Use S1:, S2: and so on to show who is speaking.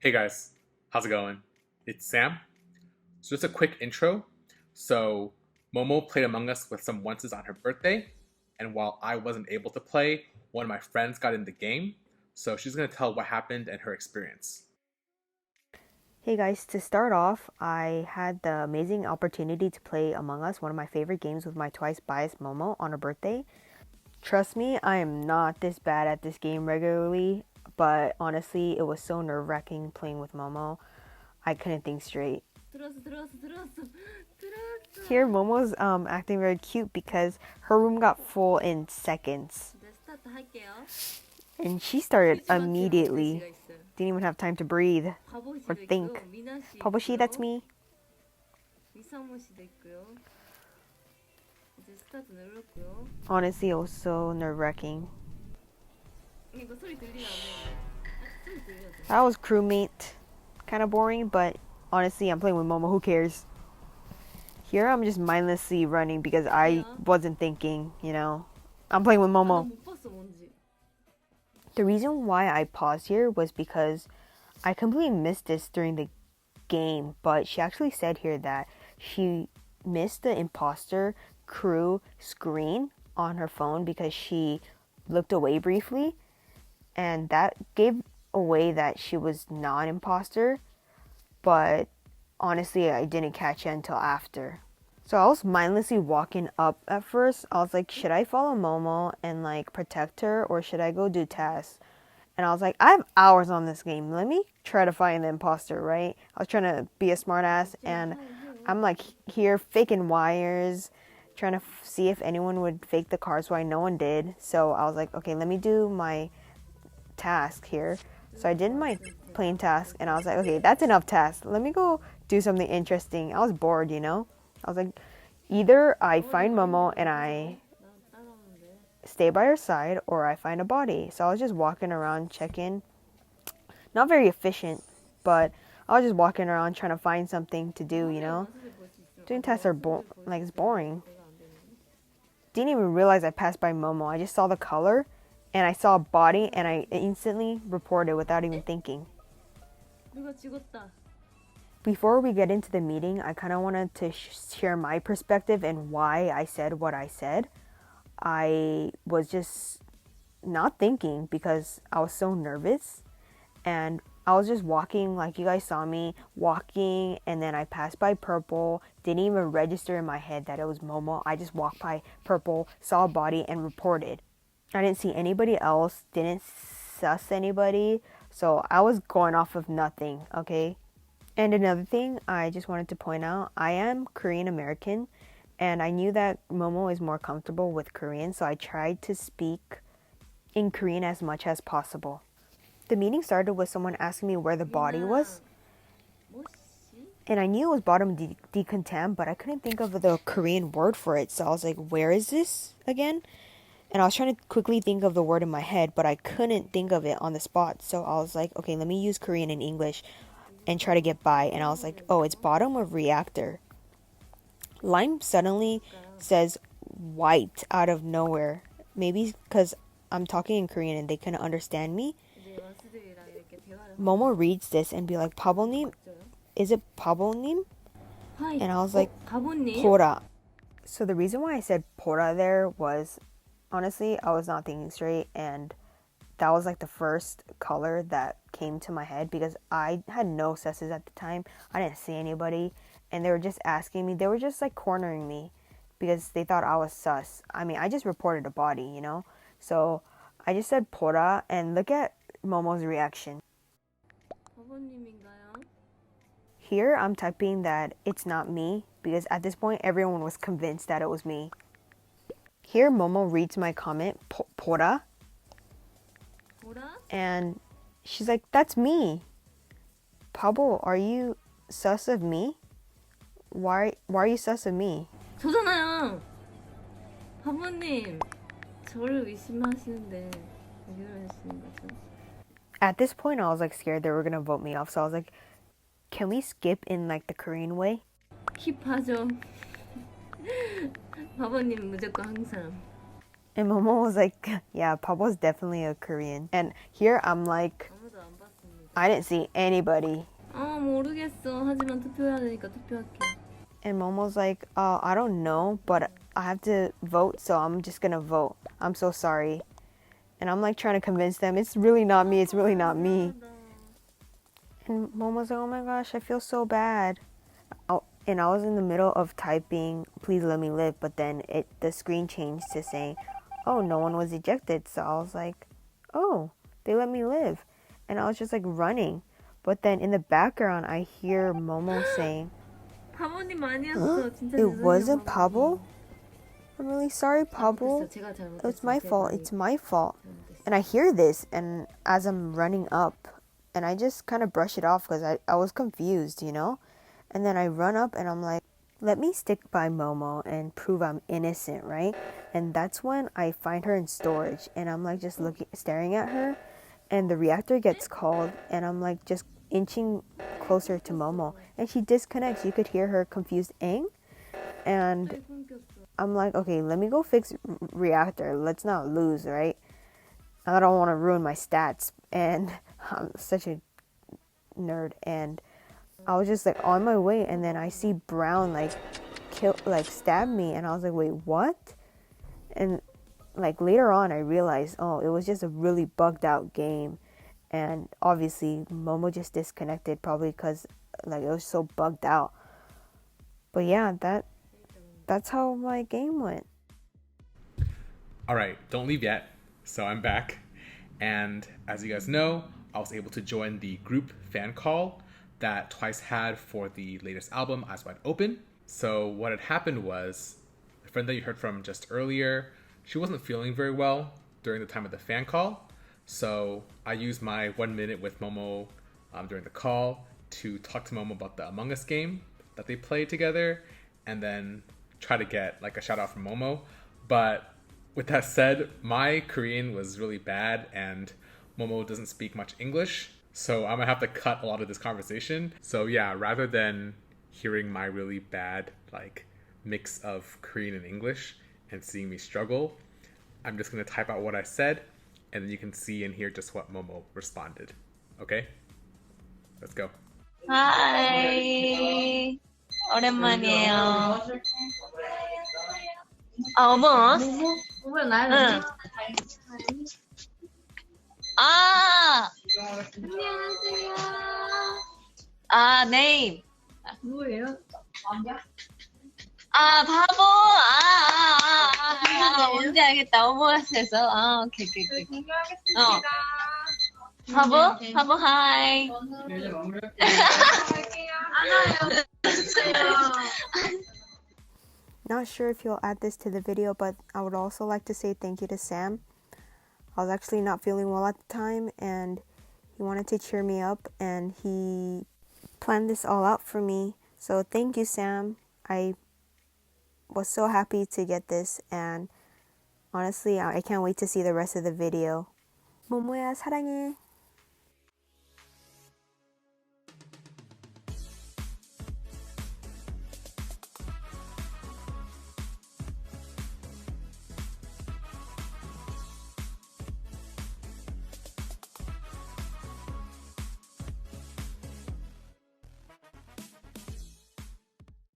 S1: Hey guys, how's it going? It's Sam. So just a quick intro. So Momo played Among Us with some onces on her birthday, and while I wasn't able to play, one of my friends got in the game. So she's gonna tell what happened and her experience.
S2: Hey guys, to start off, I had the amazing opportunity to play Among Us, one of my favorite games, with my twice biased Momo on her birthday. Trust me, I am not this bad at this game regularly, but honestly, it was so nerve wracking playing with Momo. I couldn't think straight. Here, Momo's acting very cute because her room got full in seconds. And she started immediately. Didn't even have time to breathe or think. Paboshi, that's me. Honestly, it was so nerve wracking. That was crewmate. Kind of boring, but honestly, I'm playing with Momo. Who cares? Here, I'm just mindlessly running because I wasn't thinking. I'm playing with Momo. The reason why I paused here was because I completely missed this during the game, but she actually said here that she missed the imposter crew screen on her phone because she looked away briefly, and that gave away that she was not an imposter, but honestly, I didn't catch it until after. So I was mindlessly walking up at first. I was like, should I follow Momo and like protect her, or should I go do tasks? And I was like, I have hours on this game. Let me try to find the imposter, right? I was trying to be a smartass, and I'm like here faking wires, trying to see if anyone would fake the cards. Why no one did. So I was like, okay, let me do my task here. So I did my plain task, and I was like, okay, that's enough task. Let me go do something interesting. I was bored. I was like, either I find Momo and I stay by her side, or I find a body. So I was just walking around checking. Not very efficient, but I was just walking around trying to find something to do. Doing tests are like it's boring. Didn't even realize I passed by Momo. I just saw the color and I saw a body and I instantly reported without even thinking. Before we get into the meeting, I kind of wanted to share my perspective and why I said what I said. I was just not thinking because I was so nervous, and I was just walking like you guys saw me walking, and then I passed by purple, didn't even register in my head that it was Momo. I just walked by purple, saw a body, and reported. I didn't see anybody else, didn't suss anybody, so I was going off of nothing, okay? And another thing I just wanted to point out, I am Korean American, and I knew that Momo is more comfortable with Korean, so I tried to speak in Korean as much as possible. The meeting started with someone asking me where the body was, and I knew it was bottom decontam, but I couldn't think of the Korean word for it, so I was like, where is this again? And I was trying to quickly think of the word in my head, but I couldn't think of it on the spot, so I was like, okay, let me use Korean and English and try to get by. And I was like, oh, it's bottom of reactor. Lime suddenly says white out of nowhere. Maybe because I'm talking in Korean and they couldn't understand me. Momo reads this and be like, Pabo님? Is it Pabo님? And I was like, Pora. So the reason why I said Pora there was, honestly, I was not thinking straight, and that was like the first color that came to my head because I had no sesses at the time. I didn't see anybody, and they were just asking me. They were just like cornering me because they thought I was sus. I mean, I just reported a body. So I just said Pora, and look at Momo's reaction. Here I'm typing that it's not me because at this point everyone was convinced that it was me. Here Momo reads my comment, Pora, and she's like, that's me. Pablo, are you sus of me? Why are you sus of me?
S3: 저잖아요. 사모님, 저를 의심하시는데 왜 그러시는 거죠?
S2: At this point I was like scared they were gonna vote me off, so I was like, can we skip in like the Korean way?
S3: 힙하죠. 바보님 무조건 항상.
S2: And Momo was like, yeah, Pablo's definitely a Korean. And here I'm like,
S3: 아무도 안 봤습니다.
S2: I didn't see anybody.
S3: 모르겠어. 하지만 투표해야 되니까 투표할게.
S2: And Momo's like, I don't know, but I have to vote, so I'm just gonna vote. I'm so sorry. And I'm like trying to convince them, it's really not me, it's really not me. And Momo's like, oh my gosh, I feel so bad. And I was in the middle of typing, please let me live, but then the screen changed to saying, oh, no one was ejected. So I was like, oh, they let me live. And I was just like running. But then in the background, I hear Momo saying,
S3: 파모님 아니었어. 진짜
S2: it
S3: 죄송해요,
S2: wasn't
S3: 파모님.
S2: Pablo? I'm really sorry, Pablo.
S3: 됐어. 제가 잘못했어요.
S2: It's my
S3: 제가
S2: fault.
S3: 많이
S2: It's my fault.
S3: 잘못했어요.
S2: And I hear this, and as I'm running up, and I just kind of brush it off because I was confused, you know? And then I run up and I'm like, let me stick by Momo and prove I'm innocent, right? And that's when I find her in storage, and I'm like just staring at her, and the reactor gets called, and I'm like just inching closer to Momo, and she disconnects. You could hear her confused "ing," and I'm like, okay, let me go fix reactor. Let's not lose, right? I don't want to ruin my stats, and I'm such a nerd, and I was just like on my way, and then I see Brown like stab me, and I was like, wait, what? And like later on, I realized, oh, it was just a really bugged out game, and obviously Momo just disconnected probably because like it was so bugged out. But yeah, that's how my game went.
S1: All right, don't leave yet. So I'm back. And as you guys know, I was able to join the group fan call that Twice had for the latest album, Eyes Wide Open. So what had happened was, the friend that you heard from just earlier, she wasn't feeling very well during the time of the fan call. So I used my 1 minute with Momo during the call to talk to Momo about the Among Us game that they played together, and then try to get like a shout out from Momo. But with that said, my Korean was really bad, and Momo doesn't speak much English, so I'm gonna have to cut a lot of this conversation. So yeah, rather than hearing my really bad like mix of Korean and English and seeing me struggle, I'm just gonna type out what I said, and then you can see and hear just what Momo responded. Okay? Let's go.
S4: 하이, 오랜만이에요. 어머? 응. 네임.
S3: 뭐예요?
S4: 바보. 뭔지 알겠다. 어머스에서. 오케이. 바보, 하이.
S2: Not sure if you'll add this to the video, but I would also like to say thank you to Sam. I was actually not feeling well at the time, and he wanted to cheer me up, and he planned this all out for me. So thank you, Sam. I was so happy to get this, and honestly, I can't wait to see the rest of the video. 모모야, 사랑해.